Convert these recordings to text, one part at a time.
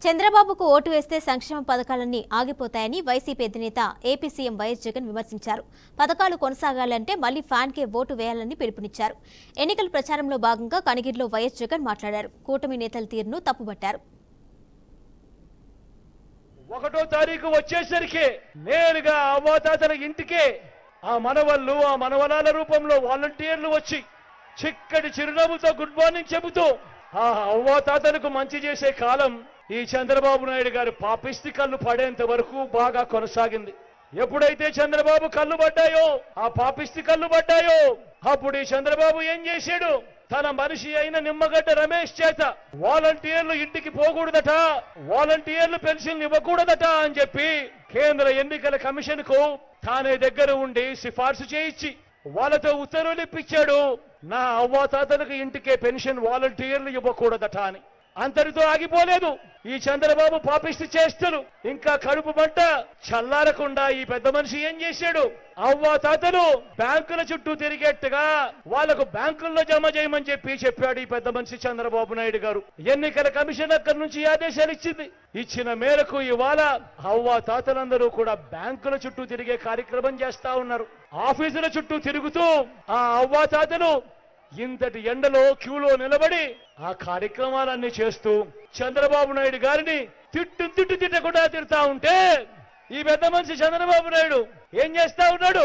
చంద్రబాబుకు ఓటు వేస్తే సంక్షేమ పథకాలన్నీ ఆగిపోతాయని వైసీపీ అధినేత ఏపీ సీఎం వైఎస్ జగన్ విమర్శించారు. పథకాలు కొనసాగాలంటే మళ్లీ ఫ్యాన్కే ఓటు వేయాలని పిలుపునిచ్చారు. ఎన్నికల ప్రచారంలో భాగంగా కనిగిరిలో వైఎస్ జగన్ మాట్లాడారు. కూటమి నేతల తీరును తప్పుబట్టారు. 1వ తారీఖు వచ్చేసరికి నేరుగా అవ్వాతాతల ఇంటికే ఆ మనవళ్ళు ఆ మనవరాల రూపంలో వాలంటీర్లు వచ్చి చిక్కటి చిరునవ్వుతో గుడ్ మార్నింగ్ చెబుతూ ఆ అవ్వాతాతలకు మంచి చేసే కాలం ఈ చంద్రబాబు నాయుడు గారు పాపిష్టి కళ్ళు పడేంత వరకు బాగా కొనసాగింది. ఎప్పుడైతే చంద్రబాబు కళ్ళు పడ్డాయో ఆ పాపిష్టి కళ్ళు పడ్డాయో అప్పుడు ఈ చంద్రబాబు ఏం చేశాడు? తన మనిషి అయిన నిమ్మగడ్డ రమేష్ చేత వాలంటీర్లు ఇంటికి పోకూడదట, వాలంటీర్లు పెన్షన్ ఇవ్వకూడదట అని చెప్పి కేంద్ర ఎన్నికల కమిషన్ కు తానే దగ్గర ఉండి సిఫార్సు చేయించి వాళ్ళతో ఉత్తర్వులు ఇప్పించాడు. నా అవ్వాతాతలకు ఇంటికే పెన్షన్ వాలంటీర్లు ఇవ్వకూడదట అని. అంతటితో ఆగిపోలేదు. ఈ చంద్రబాబు పాపిష్టి చేష్టలు ఇంకా కడుపు మంట చల్లారకుండా ఈ పెద్ద మనిషి ఏం చేశాడు? అవ్వాతాతలు బ్యాంకుల చుట్టూ తిరిగేట్టుగా వాళ్లకు బ్యాంకుల్లో జమ చేయమని చెప్పాడు ఈ పెద్ద మనిషి చంద్రబాబు నాయుడు గారు. ఎన్నికల కమిషన్ అక్కడి నుంచి ఆదేశాలు ఇచ్చింది. ఇచ్చిన మేరకు ఇవాళ అవ్వాతాతలందరూ కూడా బ్యాంకుల చుట్టూ తిరిగే కార్యక్రమం చేస్తా ఉన్నారు. ఆఫీసుల చుట్టూ తిరుగుతూ ఆ అవ్వాతాతలు ఇంతటి ఎండలో క్యూలో నిలబడి ఆ కార్యక్రమాలన్నీ చేస్తూ చంద్రబాబు నాయుడు గారిని తిట్టకుండా తిడతా ఉంటే ఈ పెద్ద మనిషి చంద్రబాబు నాయుడు ఏం చేస్తా ఉన్నాడు?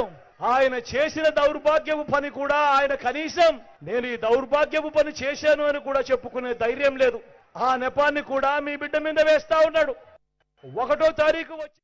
ఆయన చేసిన దౌర్భాగ్యపు పని కూడా ఆయన కనీసం నేను ఈ దౌర్భాగ్యపు పని చేశాను అని కూడా చెప్పుకునే ధైర్యం లేదు. ఆ నెపాన్ని కూడా మీ బిడ్డ మీద వేస్తా ఉన్నాడు. 1వ తారీఖు వచ్చి